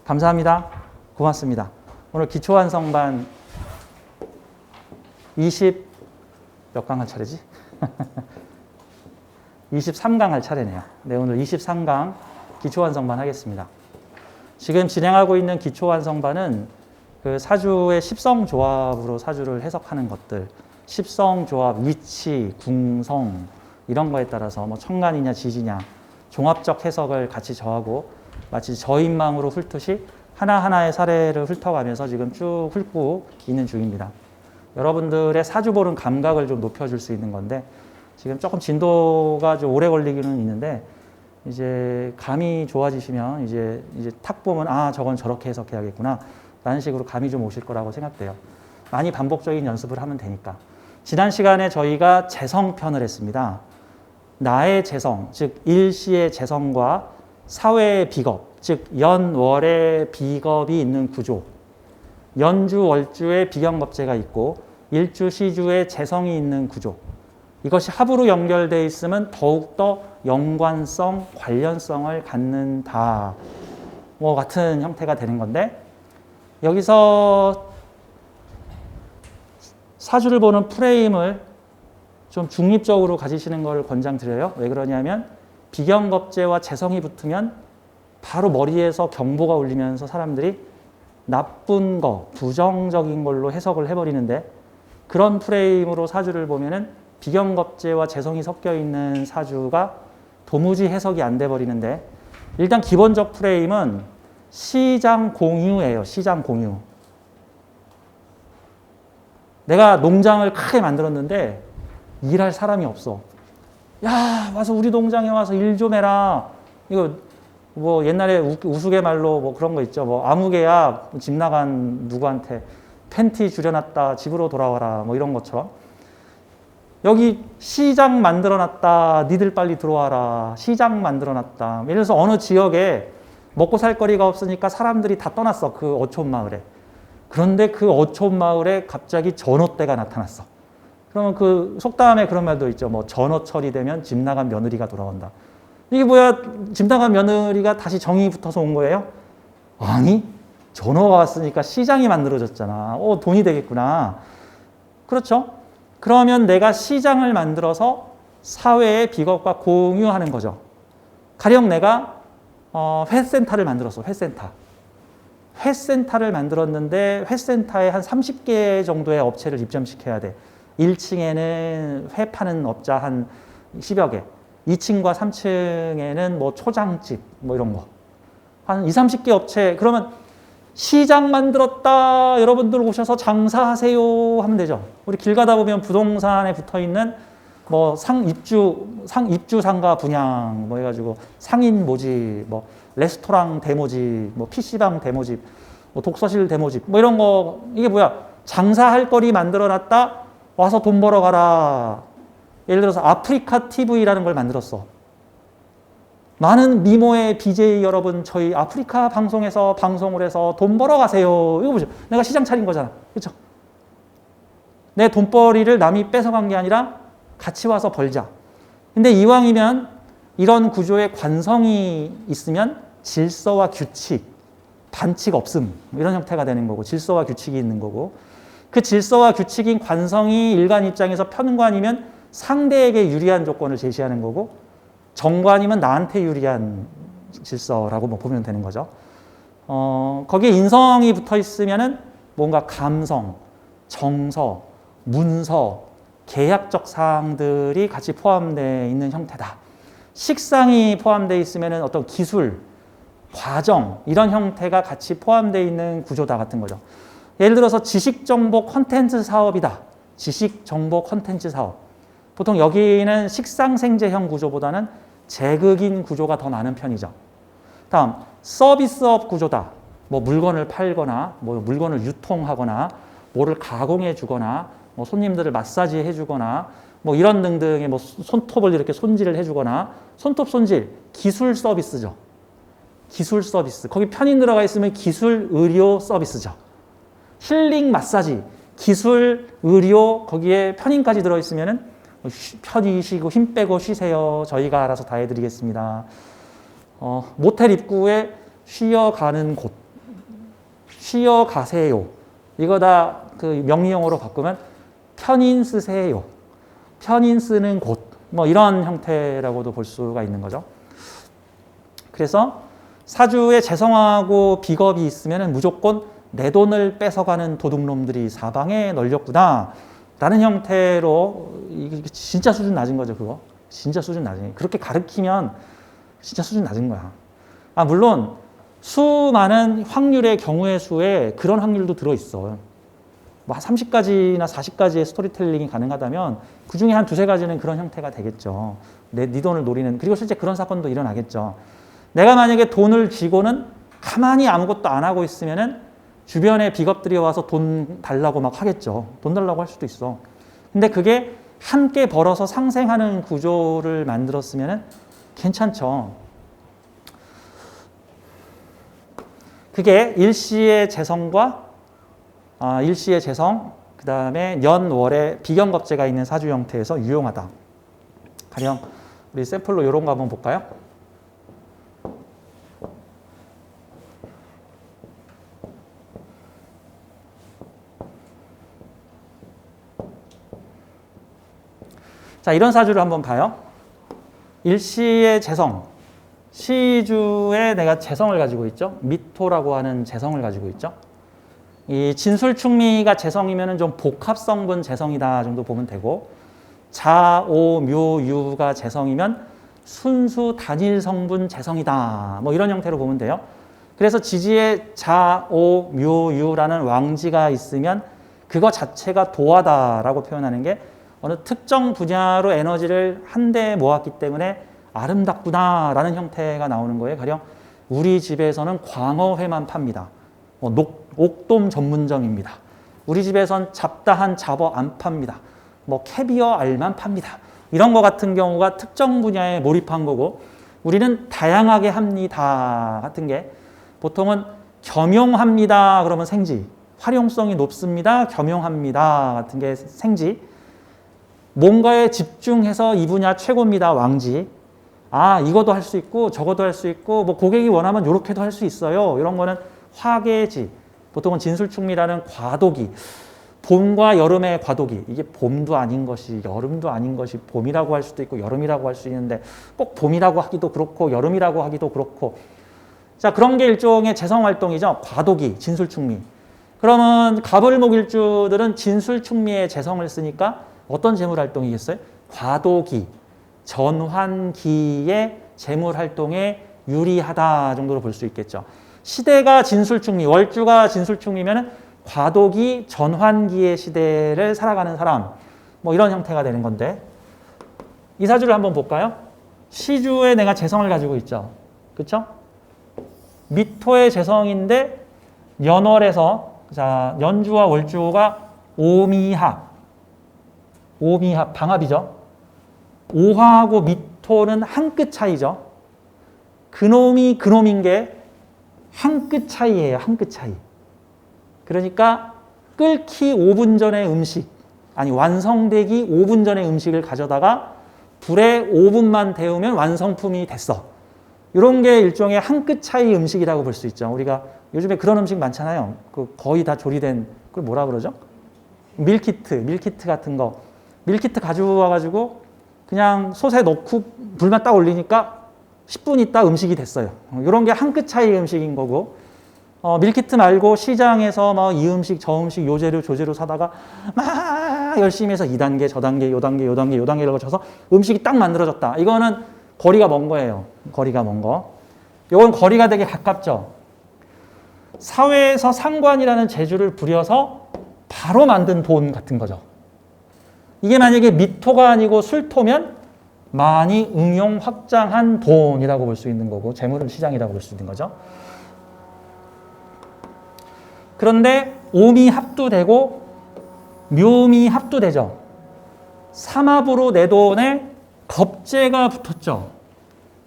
감사합니다. 고맙습니다. 오늘 기초완성반 몇 강 할 차례지? 23강 할 차례네요. 네, 오늘 23강 기초완성반 하겠습니다. 지금 진행하고 있는 기초완성반은 그 사주의 십성조합으로 사주를 해석하는 것들, 십성조합, 위치, 궁성 이런 거에 따라서 뭐 천간이냐 지지냐 종합적 해석을 같이 저하고 마치 저인망으로 훑듯이 하나하나의 사례를 훑어가면서 지금 쭉 훑고 있는 중입니다. 여러분들의 사주 보는 감각을 좀 높여줄 수 있는 건데 지금 조금 진도가 좀 오래 걸리기는 있는데 이제 감이 좋아지시면 이제 탁 보면 아 저건 저렇게 해석해야겠구나 라는 식으로 감이 좀 오실 거라고 생각돼요. 많이 반복적인 연습을 하면 되니까. 지난 시간에 저희가 재성편을 했습니다. 나의 재성, 즉 일시의 재성과 사회의 비겁, 즉 연월의 비겁이 있는 구조, 연주, 월주의 비경겁제가 있고 일주, 시주의 재성이 있는 구조, 이것이 합으로 연결되어 있으면 더욱더 연관성, 관련성을 갖는다 뭐 같은 형태가 되는 건데 여기서 사주를 보는 프레임을 좀 중립적으로 가지시는 걸 권장드려요. 왜 그러냐면 비경겁제와 재성이 붙으면 바로 머리에서 경보가 울리면서 사람들이 나쁜 거, 부정적인 걸로 해석을 해버리는데 그런 프레임으로 사주를 보면은 비경겁제와 재성이 섞여 있는 사주가 도무지 해석이 안 돼 버리는데 일단 기본적 프레임은 시장 공유예요. 시장 공유. 내가 농장을 크게 만들었는데 일할 사람이 없어. 야, 와서 우리 농장에 와서 일 좀 해라. 이거 뭐 옛날에 우스갯말로 뭐 그런 거 있죠. 뭐 아무개야 집 나간 누구한테 팬티 줄여놨다 집으로 돌아와라 뭐 이런 것처럼 여기 시장 만들어놨다 니들 빨리 들어와라 시장 만들어놨다. 예를 들어서 어느 지역에 먹고 살 거리가 없으니까 사람들이 다 떠났어. 그 어촌 마을에. 그런데 그 어촌 마을에 갑자기 전어때가 나타났어. 그러면 그 속담에 그런 말도 있죠. 뭐 전어철이 되면 집 나간 며느리가 돌아온다. 이게 뭐야? 집 나간 며느리가 다시 정이 붙어서 온 거예요? 아니, 전어가 왔으니까 시장이 만들어졌잖아. 돈이 되겠구나. 그렇죠? 그러면 내가 시장을 만들어서 사회의 비겁과 공유하는 거죠. 가령 내가 회센터를 만들었어. 회센터를 만들었는데 회센터에 한 30개 정도의 업체를 입점시켜야 돼. 1층에는 회 파는 업자 한 10여 개, 2층과 3층에는 뭐 초장집 뭐 이런 거 한 20, 30개 업체. 그러면 시장 만들었다 여러분들 오셔서 장사하세요 하면 되죠. 우리 길 가다 보면 부동산에 붙어있는 뭐 입주 상가 분양 뭐 해가지고 상인 모집 뭐 레스토랑 데모집 뭐 PC방 데모집 뭐 독서실 데모집 뭐 이런 거. 이게 뭐야? 장사할 거리 만들어놨다 와서 돈 벌어 가라. 예를 들어서 아프리카 TV라는 걸 만들었어. 많은 미모의 BJ 여러분 저희 아프리카 방송에서 방송을 해서 돈 벌어 가세요. 이거 보죠. 내가 시장 차린 거잖아. 그렇죠? 내 돈벌이를 남이 뺏어간 게 아니라 같이 와서 벌자. 근데 이왕이면 이런 구조에 관성이 있으면 질서와 규칙, 반칙 없음 이런 형태가 되는 거고 질서와 규칙이 있는 거고 그 질서와 규칙인 관성이 일간 입장에서 편관이면 상대에게 유리한 조건을 제시하는 거고 정관이면 나한테 유리한 질서라고 뭐 보면 되는 거죠. 거기에 인성이 붙어 있으면은 뭔가 감성, 정서, 문서, 계약적 사항들이 같이 포함되어 있는 형태다. 식상이 포함되어 있으면은 어떤 기술, 과정 이런 형태가 같이 포함되어 있는 구조다 같은 거죠. 예를 들어서 지식정보 콘텐츠 사업이다. 지식정보 콘텐츠 사업. 보통 여기는 식상생재형 구조보다는 제극인 구조가 더 많은 편이죠. 다음, 서비스업 구조다. 뭐 물건을 팔거나, 뭐 물건을 유통하거나, 뭐를 가공해 주거나, 뭐 손님들을 마사지 해주거나, 뭐 이런 등등의 뭐 손톱을 이렇게 손질을 해주거나, 손톱 손질, 기술 서비스죠. 기술 서비스. 거기 편인 들어가 있으면 기술 의료 서비스죠. 힐링 마사지, 기술, 의료, 거기에 편인까지 들어있으면은 편히 쉬고 힘 빼고 쉬세요. 저희가 알아서 다 해드리겠습니다. 모텔 입구에 쉬어가는 곳, 쉬어가세요. 이거 다 그 명리용어로 바꾸면 편인 쓰세요. 편인 쓰는 곳. 뭐 이런 형태라고도 볼 수가 있는 거죠. 그래서 사주에 재성하고 비겁이 있으면 무조건 내 돈을 뺏어가는 도둑놈들이 사방에 널렸구나 라는 형태로 이게 진짜 수준 낮은 거죠. 그거 진짜 수준 낮은. 그렇게 가르치면 진짜 수준 낮은 거야. 물론 수많은 확률의 경우의 수에 그런 확률도 들어있어. 뭐 30가지나 40가지의 스토리텔링이 가능하다면 그 중에 한 두세 가지는 그런 형태가 되겠죠. 네 돈을 노리는. 그리고 실제 그런 사건도 일어나겠죠. 내가 만약에 돈을 쥐고는 가만히 아무것도 안 하고 있으면은 주변에 비겁들이 와서 돈 달라고 막 하겠죠. 돈 달라고 할 수도 있어. 근데 그게 함께 벌어서 상생하는 구조를 만들었으면은 괜찮죠. 그게 일시의 재성과 일시의 재성, 그 다음에 년, 월에 비견겁제가 있는 사주 형태에서 유용하다. 가령 우리 샘플로 이런 거 한번 볼까요? 자, 이런 사주를 한번 봐요. 일시의 재성, 시주에 내가 재성을 가지고 있죠. 미토라고 하는 재성을 가지고 있죠. 이 진술충미가 재성이면 좀 복합성분 재성이다 정도 보면 되고, 자, 오, 묘, 유가 재성이면 순수 단일 성분 재성이다. 뭐 이런 형태로 보면 돼요. 그래서 지지에 자, 오, 묘, 유라는 왕지가 있으면 그거 자체가 도화다라고 표현하는 게 어느 특정 분야로 에너지를 한데 모았기 때문에 아름답구나라는 형태가 나오는 거예요. 가령 우리 집에서는 광어회만 팝니다. 옥돔 전문점입니다. 우리 집에선 잡다한 잡어 안 팝니다. 캐비어 알만 팝니다. 이런 거 같은 경우가 특정 분야에 몰입한 거고, 우리는 다양하게 합니다 같은 게 보통은 겸용합니다 그러면 생지, 활용성이 높습니다 겸용합니다 같은 게 생지, 뭔가에 집중해서 이 분야 최고입니다 왕지, 이거도 할 수 있고 저거도 할 수 있고 고객이 원하면 이렇게도 할 수 있어요 이런 거는 화계지, 보통은 진술충미라는 과도기, 봄과 여름의 과도기, 이게 봄도 아닌 것이 여름도 아닌 것이 봄이라고 할 수도 있고 여름이라고 할 수 있는데 꼭 봄이라고 하기도 그렇고 여름이라고 하기도 그렇고, 자 그런 게 일종의 재성활동이죠. 과도기, 진술충미. 그러면 갑을목일주들은 진술충미의 재성을 쓰니까 어떤 재물활동이겠어요? 과도기, 전환기의 재물활동에 유리하다 정도로 볼 수 있겠죠. 시대가 진술충미, 월주가 진술충미면 과도기, 전환기의 시대를 살아가는 사람, 이런 형태가 되는 건데, 이 사주를 한번 볼까요? 시주에 내가 재성을 가지고 있죠. 그렇죠? 미토의 재성인데 연월에서, 자 연주와 월주가 오미합, 방합이죠. 오화하고 미토는 한 끗 차이죠. 그놈이 그놈인 게 한 끗 차이예요. 한 끗 차이. 그러니까 끓기 5분 전의 음식, 완성되기 5분 전의 음식을 가져다가 불에 5분만 데우면 완성품이 됐어. 이런 게 일종의 한 끗 차이 음식이라고 볼 수 있죠. 우리가 요즘에 그런 음식 많잖아요. 거의 다 조리된, 그걸 뭐라 그러죠? 밀키트 같은 거. 밀키트 가지고 와가지고 그냥 솥에 넣고 불만 딱 올리니까 10분 있다 음식이 됐어요. 이런 게 한 끗 차이 음식인 거고, 밀키트 말고 시장에서 이 음식 저 음식 요 재료 저 재료 사다가 막 열심히 해서 2단계 저 단계 요 단계 요 단계 요 단계를 거쳐서 음식이 딱 만들어졌다. 이거는 거리가 먼 거예요. 거리가 먼 거. 이건 거리가 되게 가깝죠. 사회에서 상관이라는 재주를 부려서 바로 만든 돈 같은 거죠. 이게 만약에 미토가 아니고 술토면 많이 응용 확장한 돈이라고 볼 수 있는 거고, 재물 시장이라고 볼 수 있는 거죠. 그런데 오미 합두되고 묘미 합두되죠. 삼합으로 내 돈에 겁재가 붙었죠.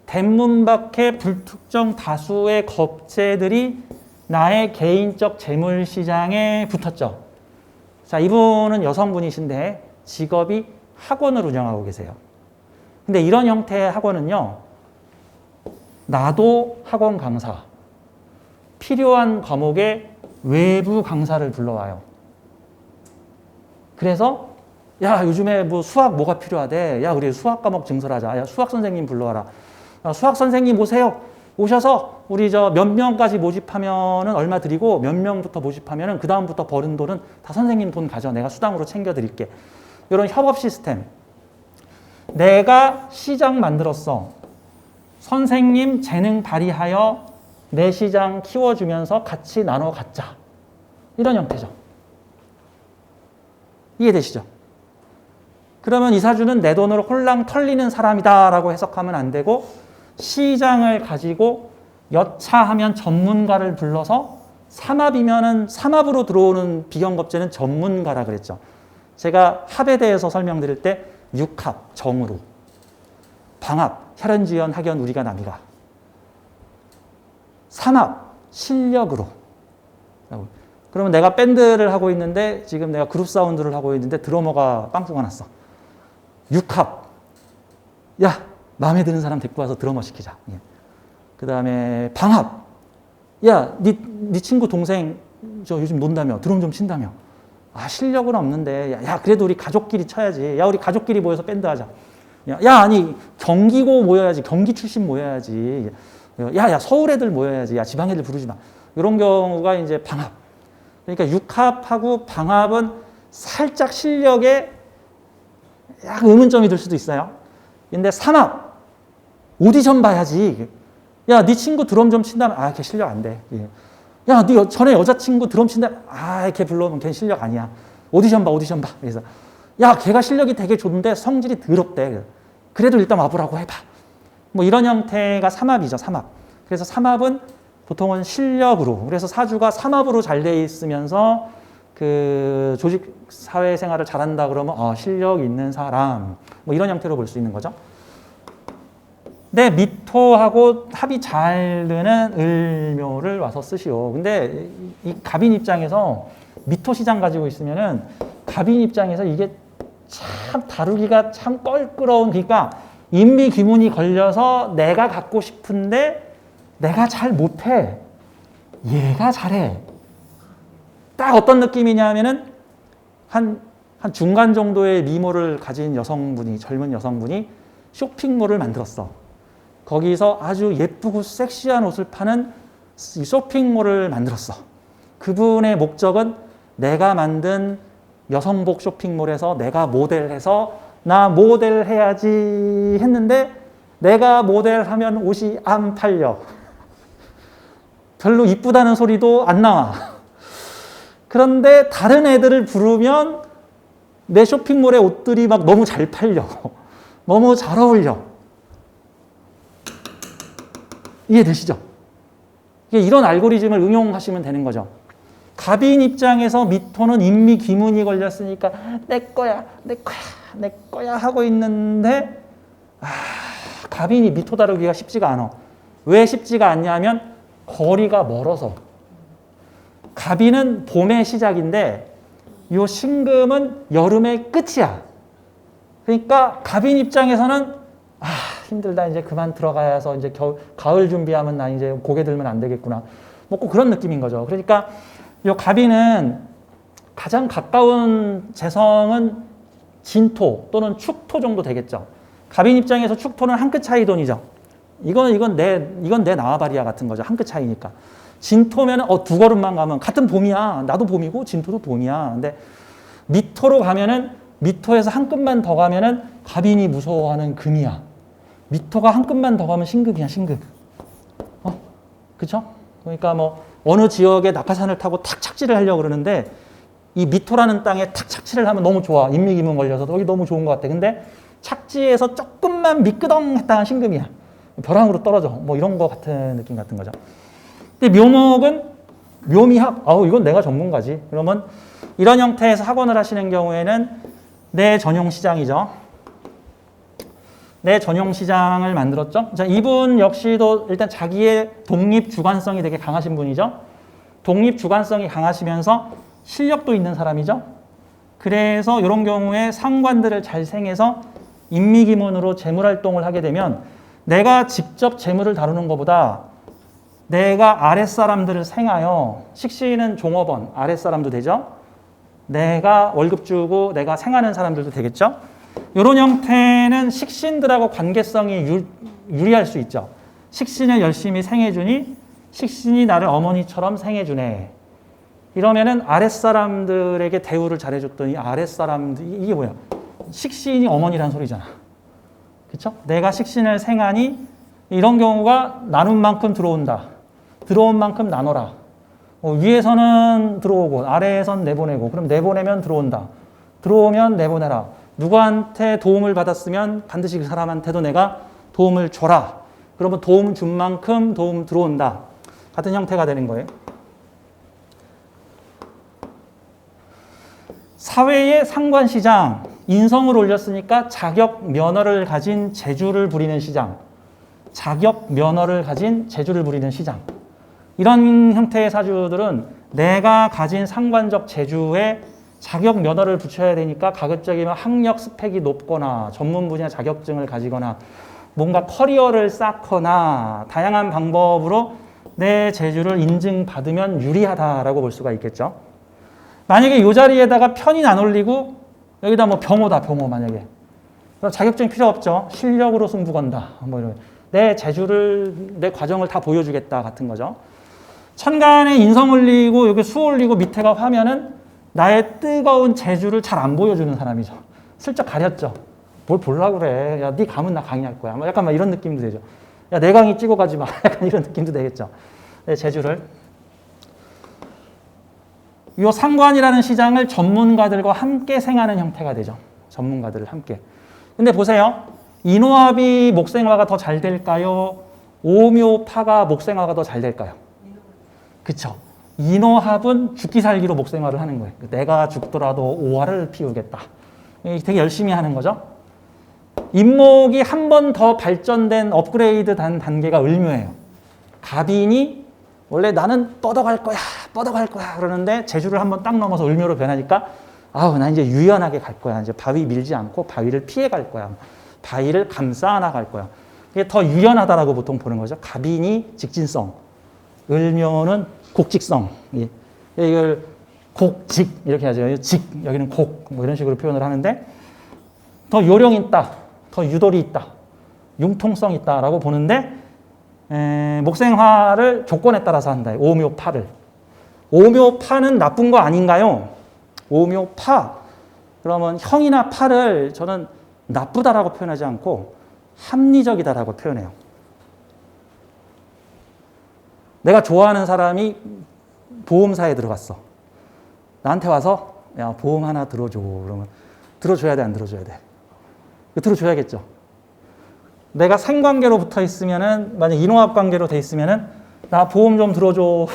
대문 밖에 불특정 다수의 겁재들이 나의 개인적 재물 시장에 붙었죠. 자, 이분은 여성분이신데 직업이 학원을 운영하고 계세요. 근데 이런 형태의 학원은요, 나도 학원 강사, 필요한 과목에 외부 강사를 불러와요. 그래서 야, 요즘에 뭐 수학 뭐가 필요하대. 야, 우리 수학 과목 증설하자. 야, 수학 선생님 불러와라. 야, 수학 선생님 오세요. 오셔서 우리 저 몇 명까지 모집하면은 얼마 드리고 몇 명부터 모집하면은 그 다음부터 버는 돈은 다 선생님 돈 가져. 내가 수당으로 챙겨 드릴게. 이런 협업 시스템. 내가 시장 만들었어. 선생님 재능 발휘하여 내 시장 키워주면서 같이 나눠 갖자. 이런 형태죠. 이해되시죠? 그러면 이사주는 내 돈을 홀랑 털리는 사람이다라고 해석하면 안 되고 시장을 가지고 여차하면 전문가를 불러서 삼합이면은 삼합으로 들어오는 비경겁제는 전문가라 그랬죠. 제가 합에 대해서 설명드릴 때 육합, 정으로, 방합, 혈연지연, 학연, 우리가, 남이가, 삼합, 실력으로. 그러면 내가 밴드를 하고 있는데 지금 내가 그룹 사운드를 하고 있는데 드러머가 빵꾸가 났어. 육합, 야, 마음에 드는 사람 데리고 와서 드러머 시키자. 예. 그 다음에 방합, 야, 네 친구 동생 저 요즘 논다며, 드럼 좀 친다며. 아, 실력은 없는데, 야, 그래도 우리 가족끼리 쳐야지. 야, 우리 가족끼리 모여서 밴드 하자. 야, 아니, 경기고 모여야지. 경기 출신 모여야지. 야, 서울 애들 모여야지. 야, 지방 애들 부르지 마. 이런 경우가 이제 방합. 그러니까 육합하고 방합은 살짝 실력에 약간 의문점이 들 수도 있어요. 근데 삼합, 오디션 봐야지. 야, 네 친구 드럼 좀 친다면, 아, 걔 실력 안 돼. 예. 야, 네 전에 여자친구 드럼 친다, 아, 걔 불러오면 걔 실력 아니야. 오디션 봐, 오디션 봐. 그래서, 야, 걔가 실력이 되게 좋은데 성질이 더럽대. 그래도 일단 와보라고 해봐. 뭐 이런 형태가 삼합이죠, 삼합. 그래서 삼합은 보통은 실력으로, 그래서 사주가 삼합으로 잘 돼 있으면서 그 조직 사회생활을 잘한다 그러면 실력 있는 사람, 뭐 이런 형태로 볼 수 있는 거죠. 네, 미토하고 합이 잘 드는 을묘를 와서 쓰시오. 근데 이 갑인 입장에서 미토 시장 가지고 있으면은 갑인 입장에서 이게 참 다루기가 참 껄끄러운, 그러니까 인미귀문이 걸려서 내가 갖고 싶은데 내가 잘 못해. 얘가 잘해. 딱 어떤 느낌이냐 하면은 한 중간 정도의 미모를 가진 여성분이, 젊은 여성분이 쇼핑몰을 만들었어. 거기서 아주 예쁘고 섹시한 옷을 파는 이 쇼핑몰을 만들었어. 그분의 목적은 내가 만든 여성복 쇼핑몰에서 내가 모델해서 나 모델해야지 했는데 내가 모델하면 옷이 안 팔려. 별로 이쁘다는 소리도 안 나와. 그런데 다른 애들을 부르면 내 쇼핑몰의 옷들이 막 너무 잘 팔려. 너무 잘 어울려. 이해되시죠? 이런 알고리즘을 응용하시면 되는 거죠. 갑인 입장에서 미토는 인미귀문이 걸렸으니까 내 거야, 내 거야, 내 거야 하고 있는데 갑인이 미토 다루기가 쉽지가 않아. 왜 쉽지가 않냐면 거리가 멀어서. 갑인은 봄의 시작인데 요 신금은 여름의 끝이야. 그러니까 갑인 입장에서는 힘들다, 이제 그만 들어가야 해서 이제 가을 준비하면 나 이제 고개 들면 안 되겠구나. 뭐 꼭 그런 느낌인 거죠. 그러니까 요 갑인은 가장 가까운 재성은 진토 또는 축토 정도 되겠죠. 갑인 입장에서 축토는 한 끗 차이 돈이죠. 이건 내 나와바리아 같은 거죠. 한 끗 차이니까. 진토면 두 걸음만 가면 같은 봄이야. 나도 봄이고 진토도 봄이야. 근데 미토로 가면은 미토에서 한 끗만 더 가면은 갑인이 무서워하는 금이야. 미토가 한 끗만 더 가면 신금이야, 신금. 그쵸? 그러니까 뭐 어느 지역에 낙하산을 타고 탁 착지를 하려고 그러는데 이 미토라는 땅에 탁 착지를 하면 너무 좋아. 인미기문 걸려서 여기 너무 좋은 것 같아. 근데 착지에서 조금만 미끄덩 했다가 신금이야. 벼랑으로 떨어져. 뭐 이런 거 같은 느낌 같은 거죠. 근데 묘목은 묘미학. 이건 내가 전문가지. 그러면 이런 형태에서 학원을 하시는 경우에는 내 전용 시장이죠. 내 전용 시장을 만들었죠. 자, 이분 역시도 일단 자기의 독립 주관성이 되게 강하신 분이죠. 독립 주관성이 강하시면서 실력도 있는 사람이죠. 그래서 이런 경우에 상관들을 잘 생해서 인미기문으로 재물활동을 하게 되면 내가 직접 재물을 다루는 것보다 내가 아랫사람들을 생하여 식신은 종업원, 아랫사람도 되죠. 내가 월급 주고 내가 생하는 사람들도 되겠죠. 이런 형태는 식신들하고 관계성이 유리할 수 있죠. 식신을 열심히 생해주니 식신이 나를 어머니처럼 생해주네. 이러면은 아랫사람들에게 대우를 잘해줬더니 아랫사람들, 이게 뭐야? 식신이 어머니란 소리잖아. 그쵸? 내가 식신을 생하니 이런 경우가 나눈 만큼 들어온다. 들어온 만큼 나눠라. 위에서는 들어오고 아래에선 내보내고 그럼 내보내면 들어온다. 들어오면 내보내라. 누구한테 도움을 받았으면 반드시 그 사람한테도 내가 도움을 줘라. 그러면 도움 준 만큼 도움 들어온다. 같은 형태가 되는 거예요. 사회의 상관시장, 인성을 올렸으니까 자격 면허를 가진 재주를 부리는 시장. 자격 면허를 가진 재주를 부리는 시장. 이런 형태의 사주들은 내가 가진 상관적 재주에 자격 면허를 붙여야 되니까 가급적이면 학력 스펙이 높거나 전문 분야 자격증을 가지거나 뭔가 커리어를 쌓거나 다양한 방법으로 내 재주를 인증받으면 유리하다라고 볼 수가 있겠죠. 만약에 이 자리에다가 편인 안 올리고 여기다 뭐 병호다, 병호 만약에. 그럼 자격증 필요 없죠. 실력으로 승부 건다. 뭐 이런. 내 재주를, 내 과정을 다 보여주겠다 같은 거죠. 천간에 인성 올리고 여기 수 올리고 밑에가 화면은 나의 뜨거운 재주를 잘 안 보여주는 사람이죠. 슬쩍 가렸죠. 뭘 보려고 그래. 야, 네 감은 나 강의할 거야. 뭐 약간 막 이런 느낌도 되죠. 야, 내 강의 찍어가지 마. 약간 이런 느낌도 되겠죠. 내 재주를. 이 상관이라는 시장을 전문가들과 함께 생하는 형태가 되죠. 전문가들을 함께. 근데 보세요. 인호합이 목생화가 더 잘 될까요? 오묘파가 목생화가 더 잘 될까요? 그쵸. 인호합은 죽기 살기로 목생화를 하는 거예요. 내가 죽더라도 오화를 피우겠다. 되게 열심히 하는 거죠. 인목이 한 번 더 발전된 업그레이드 단계가 을묘예요. 갑인이 원래 나는 뻗어갈 거야, 뻗어갈 거야 그러는데 재주를 한번 딱 넘어서 을묘로 변하니까 아우, 나 이제 유연하게 갈 거야. 이제 바위 밀지 않고 바위를 피해 갈 거야. 바위를 감싸 안아 갈 거야. 이게 더 유연하다라고 보통 보는 거죠. 갑인이 직진성, 을묘는 곡직성. 예. 이걸 곡직 이렇게 하죠. 직 여기는 곡 뭐 이런 식으로 표현을 하는데 더 요령 있다, 더 유도리 있다, 융통성 있다라고 보는데 목생화를 조건에 따라서 한다. 오묘파를. 오묘파는 나쁜 거 아닌가요? 오묘파. 그러면 형이나 파를 저는 나쁘다라고 표현하지 않고 합리적이다라고 표현해요. 내가 좋아하는 사람이 보험사에 들어갔어. 나한테 와서 야, 보험 하나 들어줘. 그러면 들어줘야 돼, 안 들어줘야 돼? 들어줘야겠죠. 내가 생관계로 붙어 있으면은, 만약 인호합 관계로 돼 있으면은, 나 보험 좀 들어줘.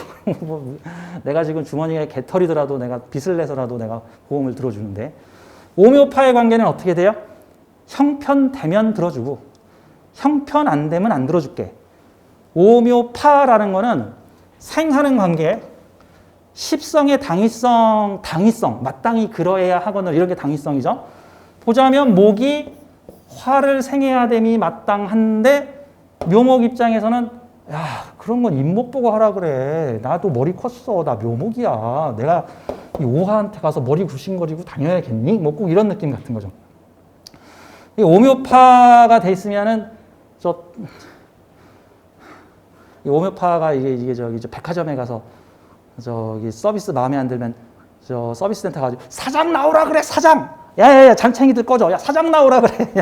내가 지금 주머니에 개털이더라도 내가 빚을 내서라도 내가 보험을 들어주는데, 오묘파의 관계는 어떻게 돼요? 형편 되면 들어주고, 형편 안 되면 안 들어줄게. 오묘파라는 거는 생하는 관계, 십성의 당위성, 마땅히 그러해야 하거늘 이런 게 당위성이죠. 보자면 목이 화를 생해야 됨이 마땅한데 묘목 입장에서는 야, 그런 건 인목 보고 하라 그래. 나도 머리 컸어. 나 묘목이야. 내가 이 오화한테 가서 머리 굽신거리고 다녀야겠니? 뭐 꼭 이런 느낌 같은 거죠. 이 오묘파가 돼 있으면은 이 오묘파가 이게 저기 백화점에 가서 저기 서비스 마음에 안 들면 저 서비스 센터 가지고 사장 나오라 그래, 사장. 야야야, 잔챙이들 꺼져. 야, 사장 나오라 그래.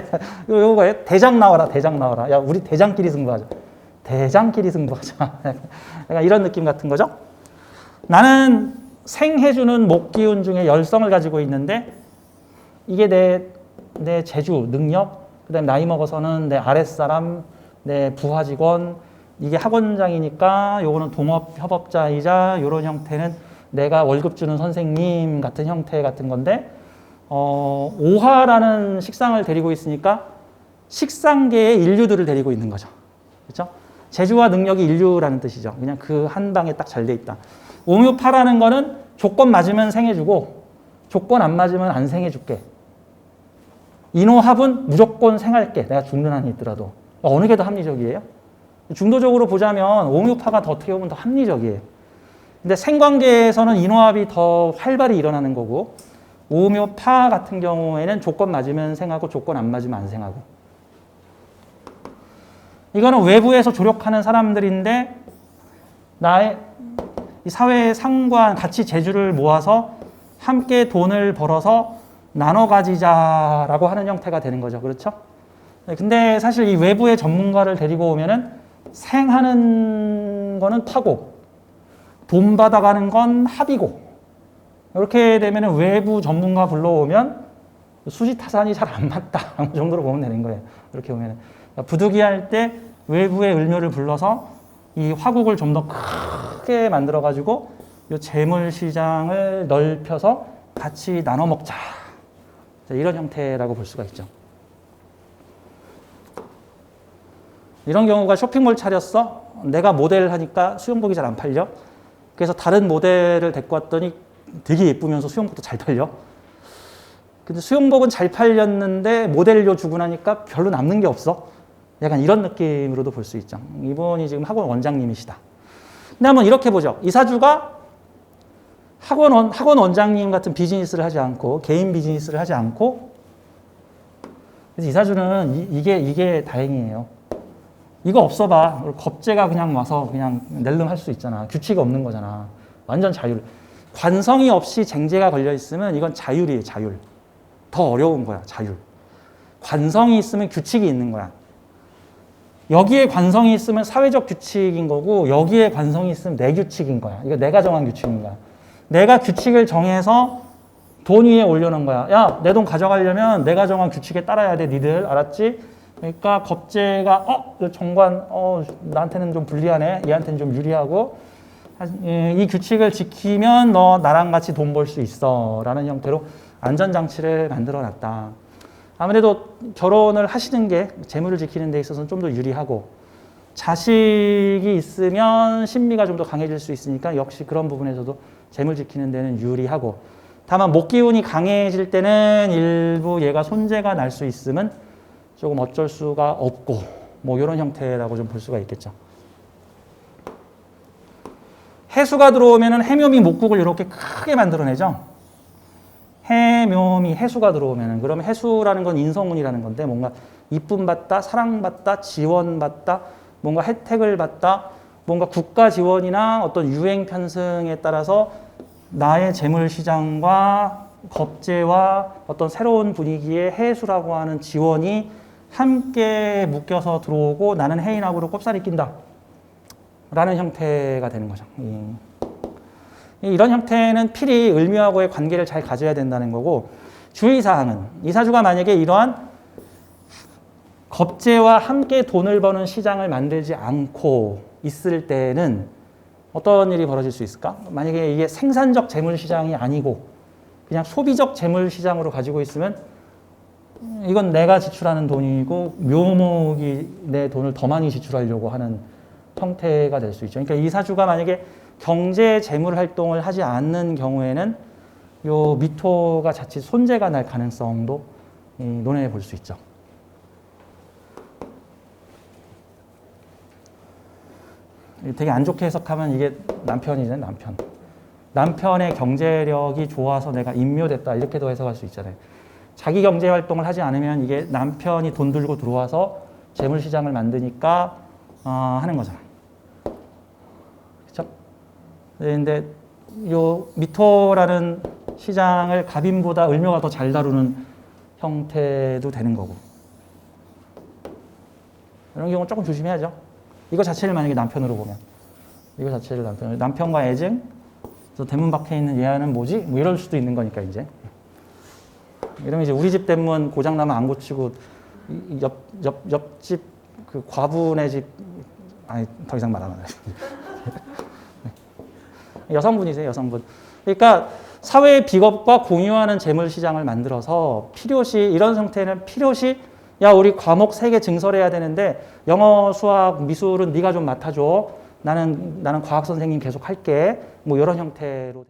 요거에 대장 나와라, 대장 나와라. 야, 우리 대장끼리 승부하자. 대장끼리 승부하자. 약간 이런 느낌 같은 거죠. 나는 생해주는 목기운 중에 열성을 가지고 있는데 이게 내 재주, 능력, 그다음에 나이 먹어서는 내 아랫사람, 내 부하 직원, 이게 학원장이니까 요거는 동업 협업자이자 요런 형태는 내가 월급 주는 선생님 같은 형태 같은 건데 오화라는 식상을 데리고 있으니까 식상계의 인류들을 데리고 있는 거죠. 그렇죠? 재주와 능력이 인류라는 뜻이죠. 그냥 그 한 방에 딱 잘 돼 있다. 오묘파라는 거는 조건 맞으면 생해주고 조건 안 맞으면 안 생해줄게. 인호합은 무조건 생할게. 내가 죽는 한이 있더라도. 어느 게 더 합리적이에요? 중도적으로 보자면 옹유파가 더 어떻게 보면 더 합리적이에요. 근데 생관계에서는 인호합이 더 활발히 일어나는 거고 오묘파 같은 경우에는 조건 맞으면 생하고 조건 안 맞으면 안 생하고. 이거는 외부에서 조력하는 사람들인데 나의 이 사회의 상관, 가치, 재주를 모아서 함께 돈을 벌어서 나눠 가지자라고 하는 형태가 되는 거죠. 그렇죠? 근데 사실 이 외부의 전문가를 데리고 오면은 생하는 거는 파고 돈 받아가는 건 합이고 이렇게 되면은 외부 전문가 불러오면 수지타산이 잘 안 맞다 그 정도로 보면 되는 거예요. 이렇게 보면은 부득이할 때 외부의 을묘를 불러서 이 화국을 좀 더 크게 만들어 가지고 이 재물 시장을 넓혀서 같이 나눠 먹자. 이런 형태라고 볼 수가 있죠. 이런 경우가 쇼핑몰 차렸어. 내가 모델 하니까 수영복이 잘 안 팔려. 그래서 다른 모델을 데리고 왔더니 되게 예쁘면서 수영복도 잘 팔려. 근데 수영복은 잘 팔렸는데 모델료 주고 나니까 별로 남는 게 없어. 약간 이런 느낌으로도 볼 수 있죠. 이분이 지금 학원 원장님이시다. 근데 한번 이렇게 보죠. 이사주가 학원 원장님 같은 비즈니스를 하지 않고 개인 비즈니스를 하지 않고 그래서 이사주는 이게 다행이에요. 이거 없어봐. 겁재가 그냥 와서 그냥 낼름 할 수 있잖아. 규칙이 없는 거잖아. 완전 자율. 관성이 없이 쟁제가 걸려 있으면 이건 자율이에요. 자율. 더 어려운 거야. 자율. 관성이 있으면 규칙이 있는 거야. 여기에 관성이 있으면 사회적 규칙인 거고 여기에 관성이 있으면 내 규칙인 거야. 이거 내가 정한 규칙인 거야. 내가 규칙을 정해서 돈 위에 올려놓은 거야. 야, 내 돈 가져가려면 내가 정한 규칙에 따라야 돼. 니들 알았지? 그러니까 겁재가 정관 나한테는 좀 불리하네. 얘한테는 좀 유리하고 이 규칙을 지키면 너 나랑 같이 돈 벌 수 있어 라는 형태로 안전장치를 만들어 놨다. 아무래도 결혼을 하시는 게 재물을 지키는 데 있어서는 좀 더 유리하고 자식이 있으면 신미가 좀 더 강해질 수 있으니까 역시 그런 부분에서도 재물 지키는 데는 유리하고 다만 목기운이 강해질 때는 일부 얘가 손재가 날 수 있으면 조금 어쩔 수가 없고 뭐 이런 형태라고 좀 볼 수가 있겠죠. 해수가 들어오면은 해묘미 목국을 이렇게 크게 만들어내죠. 해묘미 해수가 들어오면은 그러면 해수라는 건 인성운이라는 건데 뭔가 이쁨 받다, 사랑받다, 지원받다, 뭔가 혜택을 받다, 뭔가 국가 지원이나 어떤 유행 편승에 따라서 나의 재물 시장과 겁재와 어떤 새로운 분위기의 해수라고 하는 지원이 함께 묶여서 들어오고 나는 해인합으로 꼽살이 낀다 라는 형태가 되는 거죠. 이런 형태는 필히 을묘하고의 관계를 잘 가져야 된다는 거고 주의사항은 이사주가 만약에 이러한 겁재와 함께 돈을 버는 시장을 만들지 않고 있을 때는 어떤 일이 벌어질 수 있을까? 만약에 이게 생산적 재물 시장이 아니고 그냥 소비적 재물 시장으로 가지고 있으면 이건 내가 지출하는 돈이고 묘목이 내 돈을 더 많이 지출하려고 하는 형태가 될 수 있죠. 그러니까 이사주가 만약에 경제 재물 활동을 하지 않는 경우에는 요 미토가 자칫 손재가 날 가능성도 논해내 볼 수 있죠. 되게 안 좋게 해석하면 이게 남편이잖아요. 남편. 남편의 경제력이 좋아서 내가 임묘됐다 이렇게도 해석할 수 있잖아요. 자기 경제 활동을 하지 않으면 이게 남편이 돈 들고 들어와서 재물 시장을 만드니까 하는 거잖아요. 그렇죠? 근데 요 미토라는 시장을 갑인보다 을묘가 더 잘 다루는 형태도 되는 거고. 이런 경우는 조금 조심해야죠. 이거 자체를 만약에 남편으로 보면 이거 자체를 남편과 애증 저 대문 밖에 있는 얘는 뭐지? 뭐 이럴 수도 있는 거니까 이제 이러면 이제 우리 집 대문 고장 나면 안 고치고 옆집 그 과부네 집 아니 더 이상 말 안 하네. 여성분이세요, 여성분. 그러니까 사회의 비겁과 공유하는 재물 시장을 만들어서 필요시 이런 형태는 필요시 야 우리 과목 3개 증설해야 되는데 영어, 수학, 미술은 네가 좀 맡아줘. 나는 과학 선생님 계속 할게. 뭐 이런 형태로.